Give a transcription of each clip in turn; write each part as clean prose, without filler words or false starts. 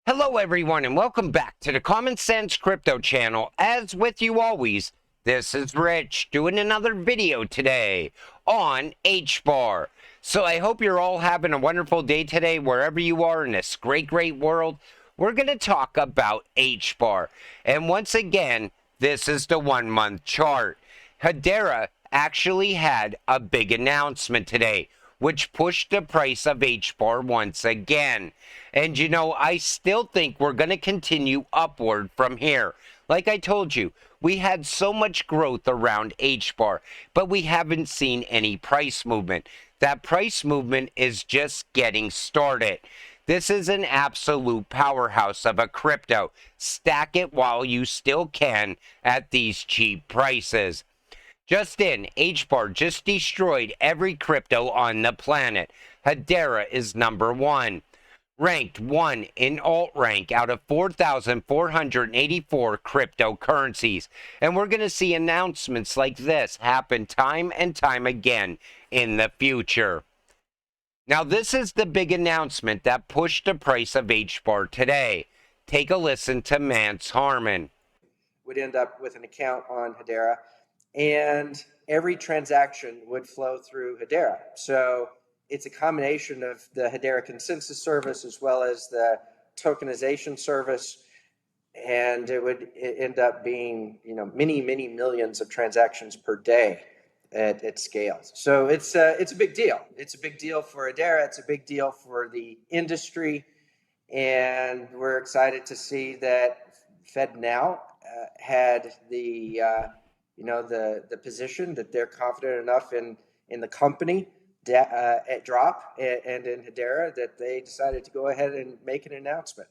Hello everyone and welcome back to the Common Sense Crypto channel. As with you always, this is Rich doing another video today on Hbar. So I hope you're all having a wonderful day today wherever you are in this great world. We're going to talk about Hbar. And once again, this is the 1 month chart. Hedera actually had a big announcement today, which pushed the price of Hbar once again. And you know, I still think we're going to continue upward from here. Like I told you, we had so much growth around Hbar, but we haven't seen any price movement. That price movement is just getting started. This is an absolute powerhouse of a crypto. Stack it while you still can at these cheap prices. Just in, Hbar just destroyed every crypto on the planet. Hedera is number 1. Ranked 1 in alt rank out of 4,484 cryptocurrencies. And we're going to see announcements like this happen time and time again in the future. Now, this is the big announcement that pushed the price of Hbar today. Take a listen to Mance Harmon. Would end up with an account on Hedera, and every transaction would flow through Hedera. So it's a combination of the Hedera consensus service as well as the tokenization service, and it would end up being many millions of transactions per day at scale. So it's a big deal. It's a big deal for Hedera. It's a big deal for the industry, and we're excited to see that FedNow had the position that they're confident enough in the company at Drop and in Hedera that they decided to go ahead and make an announcement.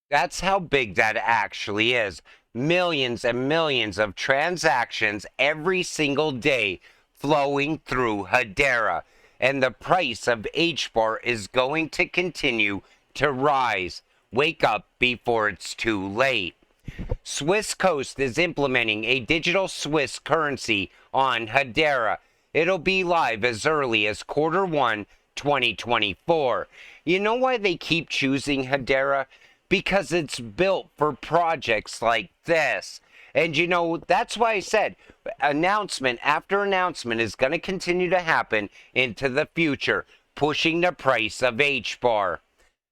That's how big that actually is. Millions and millions of transactions every single day flowing through Hedera. And the price of Hbar is going to continue to rise. Wake up before it's too late. Swiss Coast is implementing a digital Swiss currency on Hedera. It'll be live as early as Q1 2024. You know why they keep choosing Hedera? Because it's built for projects like this. And you know, that's why I said announcement after announcement is going to continue to happen into the future, pushing the price of Hbar.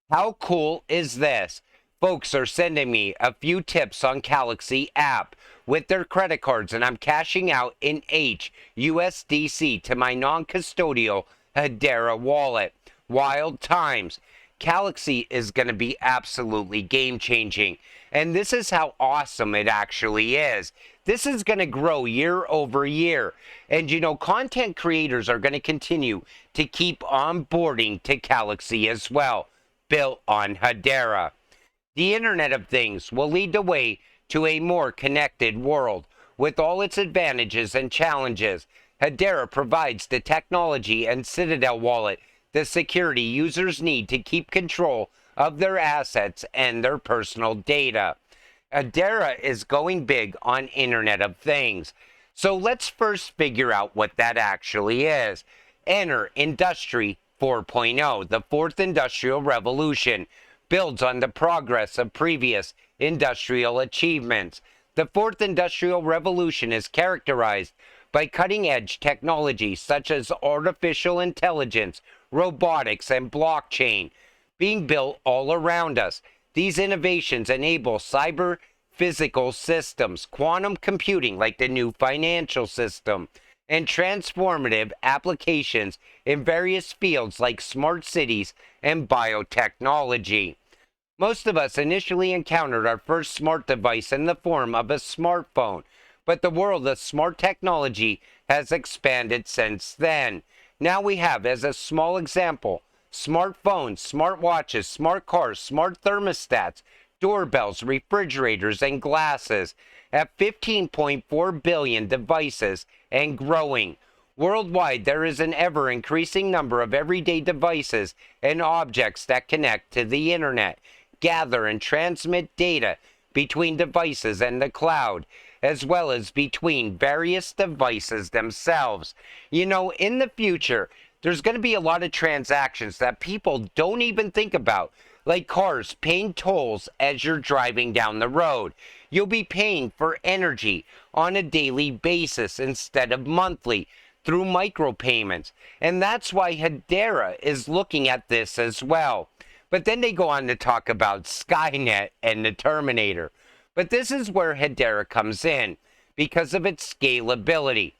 How cool is this? Folks are sending me a few tips on Galaxy app with their credit cards, and I'm cashing out in HUSDC to my non-custodial Hedera wallet. Wild times. Galaxy is going to be absolutely game-changing, and this is how awesome it actually is. This is going to grow year over year, and you know, content creators are going to continue to keep onboarding to Galaxy as well, built on Hedera. The Internet of Things will lead the way to a more connected world. With all its advantages and challenges, Hedera provides the technology and Citadel wallet the security users need to keep control of their assets and their personal data. Hedera is going big on Internet of Things. So let's first figure out what that actually is. Enter Industry 4.0, the fourth industrial revolution. Builds on the progress of previous industrial achievements. The fourth industrial revolution is characterized by cutting-edge technologies such as artificial intelligence, robotics, and blockchain being built all around us. These innovations enable cyber-physical systems, quantum computing like the new financial system, and transformative applications in various fields like smart cities and biotechnology. Most of us initially encountered our first smart device in the form of a smartphone, but the world of smart technology has expanded since then. Now we have, as a small example, smartphones, smartwatches, smart cars, smart thermostats, doorbells, refrigerators, and glasses at 15.4 billion devices and growing. Worldwide, there is an ever-increasing number of everyday devices and objects that connect to the internet, gather and transmit data between devices and the cloud, as well as between various devices themselves. You know, in the future, there's going to be a lot of transactions that people don't even think about, like cars paying tolls as you're driving down the road. You'll be paying for energy on a daily basis instead of monthly through micropayments. And that's why Hedera is looking at this as well. But then they go on to talk about Skynet and the Terminator. But this is where Hedera comes in because of its scalability.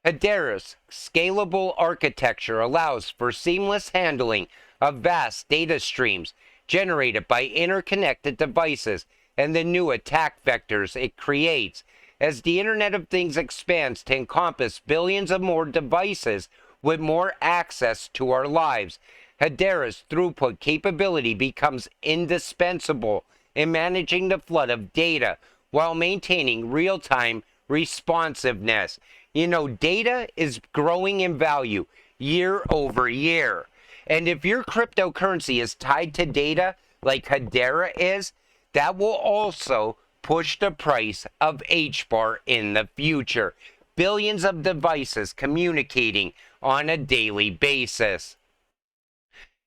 Hedera's scalable architecture allows for seamless handling of vast data streams generated by interconnected devices and the new attack vectors it creates. As the Internet of Things expands to encompass billions of more devices with more access to our lives, Hedera's throughput capability becomes indispensable in managing the flood of data while maintaining real-time responsiveness. You know, data is growing in value year over year. And if your cryptocurrency is tied to data like Hedera is, that will also push the price of Hbar in the future. Billions of devices communicating on a daily basis.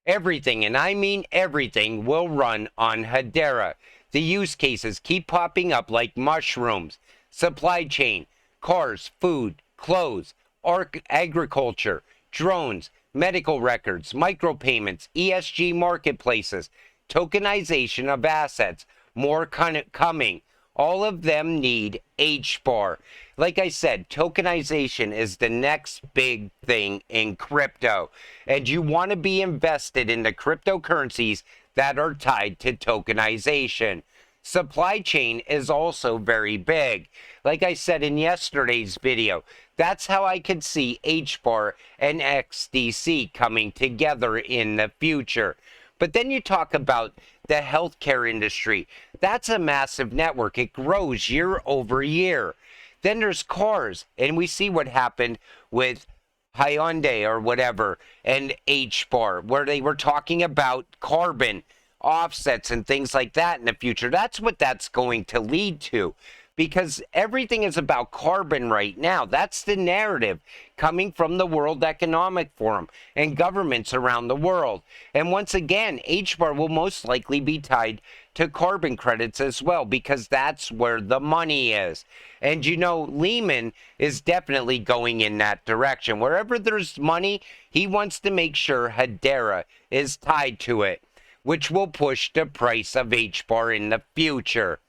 Everything, and I mean everything, will run on Hedera. The use cases keep popping up like mushrooms. Supply chain, cars, food, clothes, agriculture, drones, medical records, micropayments, ESG marketplaces, tokenization of assets, more coming. All of them need Hbar. Like I said, tokenization is the next big thing in crypto. And you want to be invested in the cryptocurrencies that are tied to tokenization. Supply chain is also very big. Like I said in yesterday's video, that's how I could see Hbar and XDC coming together in the future. But then you talk about the healthcare industry. That's a massive network. It grows year over year. Then there's cars, and we see what happened with Hyundai or whatever and Hbar, where they were talking about carbon offsets and things like that in the future. That's what that's going to lead to, because everything is about carbon right now. That's the narrative coming from the World Economic Forum and governments around the world. And once again, Hbar will most likely be tied to carbon credits as well, because that's where the money is. And you know, Lehman is definitely going in that direction. Wherever there's money, he wants to make sure Hedera is tied to it, which will push the price of Hbar in the future.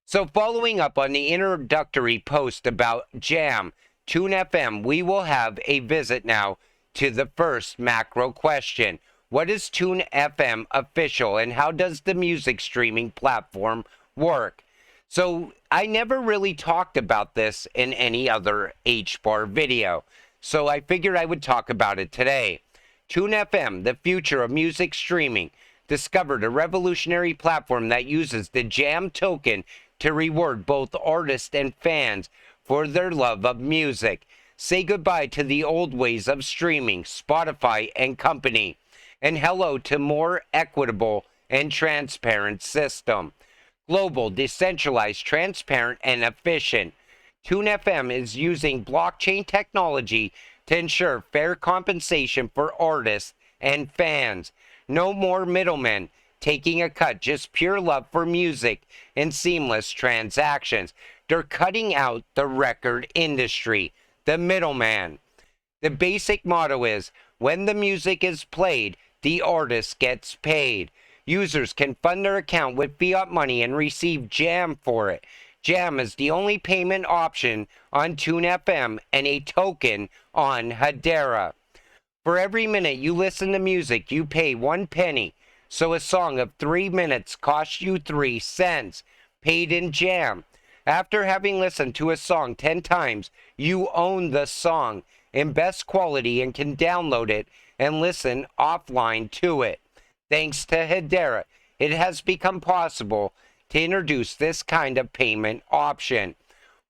So following up on the introductory post about Jam, Tune FM, we will have a visit now to the first macro question. What is Tune FM official, and how does the music streaming platform work? So I never really talked about this in any other Hbar video, so I figured I would talk about it today. Tune FM, the future of music streaming, discovered a revolutionary platform that uses the Jam token to reward both artists and fans for their love of music. Say goodbye to the old ways of streaming, Spotify and company, and hello to more equitable and transparent system. Global, decentralized, transparent, and efficient. Tune FM is using blockchain technology to ensure fair compensation for artists and fans. No more middlemen taking a cut, just pure love for music and seamless transactions. They're cutting out the record industry, the middleman. The basic motto is, when the music is played, the artist gets paid. Users can fund their account with fiat money and receive Jam for it. Jam is the only payment option on Tune FM and a token on Hedera. For every minute you listen to music, you pay 1 penny. So a song of 3 minutes costs you 3 cents, paid in Jam. After having listened to a song 10 times, you own the song in best quality and can download it and listen offline to it. Thanks to Hedera, it has become possible to introduce this kind of payment option.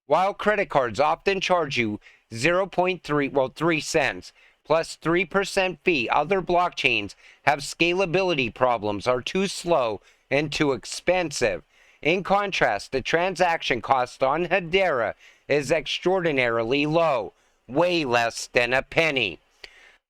While credit cards often charge you 3 cents, plus 3% fee, other blockchains have scalability problems, are too slow, and too expensive. In contrast, the transaction cost on Hedera is extraordinarily low, way less than a penny.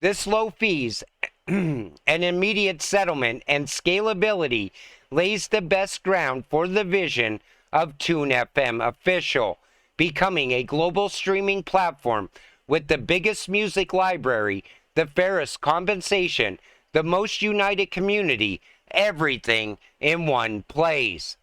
This low fees and immediate settlement and scalability lays the best ground for the vision of Tune FM Official, becoming a global streaming platform with the biggest music library, the fairest compensation, the most united community, everything in one place.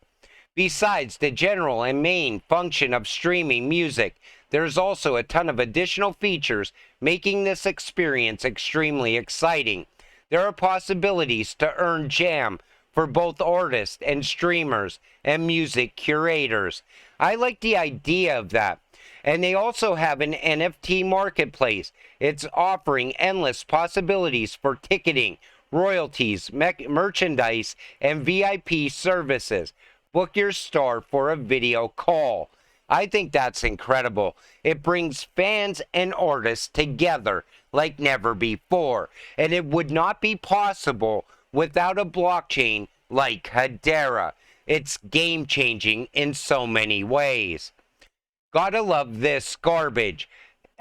Besides the general and main function of streaming music, there's also a ton of additional features making this experience extremely exciting. There are possibilities to earn jam for both artists and streamers and music curators. I like the idea of that. And they also have an NFT marketplace. It's offering endless possibilities for ticketing, royalties, merchandise, and VIP services. Book your star for a video call. I think that's incredible. It brings fans and artists together like never before. And it would not be possible without a blockchain like Hedera. It's game changing in so many ways. Gotta love this garbage.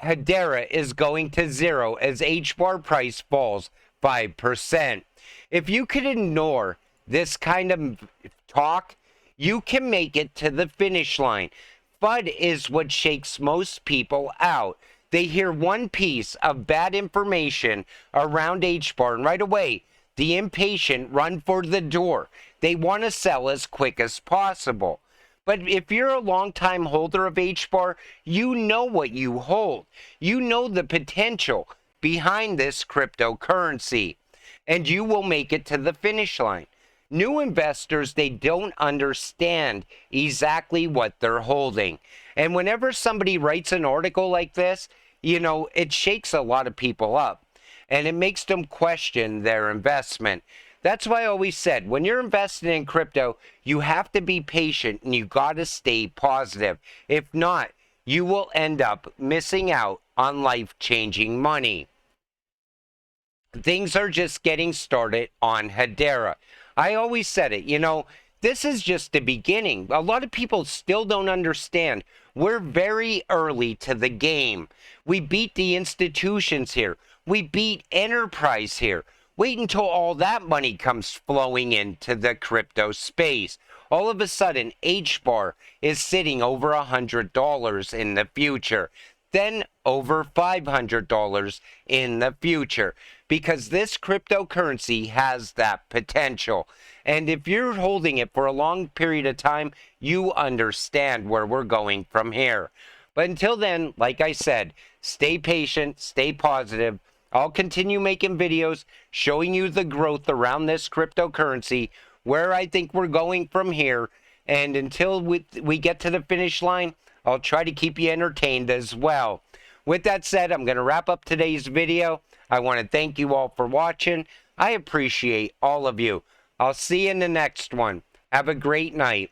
Hedera is going to zero as Hbar price falls 5%. If you could ignore this kind of talk, you can make it to the finish line. FUD is what shakes most people out. They hear one piece of bad information around Hbar, and right away, the impatient run for the door. They want to sell as quick as possible. But if you're a long-time holder of Hbar, you know what you hold. You know the potential behind this cryptocurrency, and you will make it to the finish line. New investors, they don't understand exactly what they're holding. And whenever somebody writes an article like this, it shakes a lot of people up. And it makes them question their investment. That's why I always said, when you're investing in crypto, you have to be patient and you got to stay positive. If not, you will end up missing out on life-changing money. Things are just getting started on Hedera. I always said it, this is just the beginning. A lot of people still don't understand. We're very early to the game. We beat the institutions here. We beat enterprise here. Wait until all that money comes flowing into the crypto space. All of a sudden, Hbar is sitting over $100 in the future. Then over $500 in the future, because this cryptocurrency has that potential. And if you're holding it for a long period of time, you understand where we're going from here. But until then, like I said, stay patient, stay positive. I'll continue making videos showing you the growth around this cryptocurrency, where I think we're going from here. And until we get to the finish line, I'll try to keep you entertained as well. With that said, I'm going to wrap up today's video. I want to thank you all for watching. I appreciate all of you. I'll see you in the next one. Have a great night.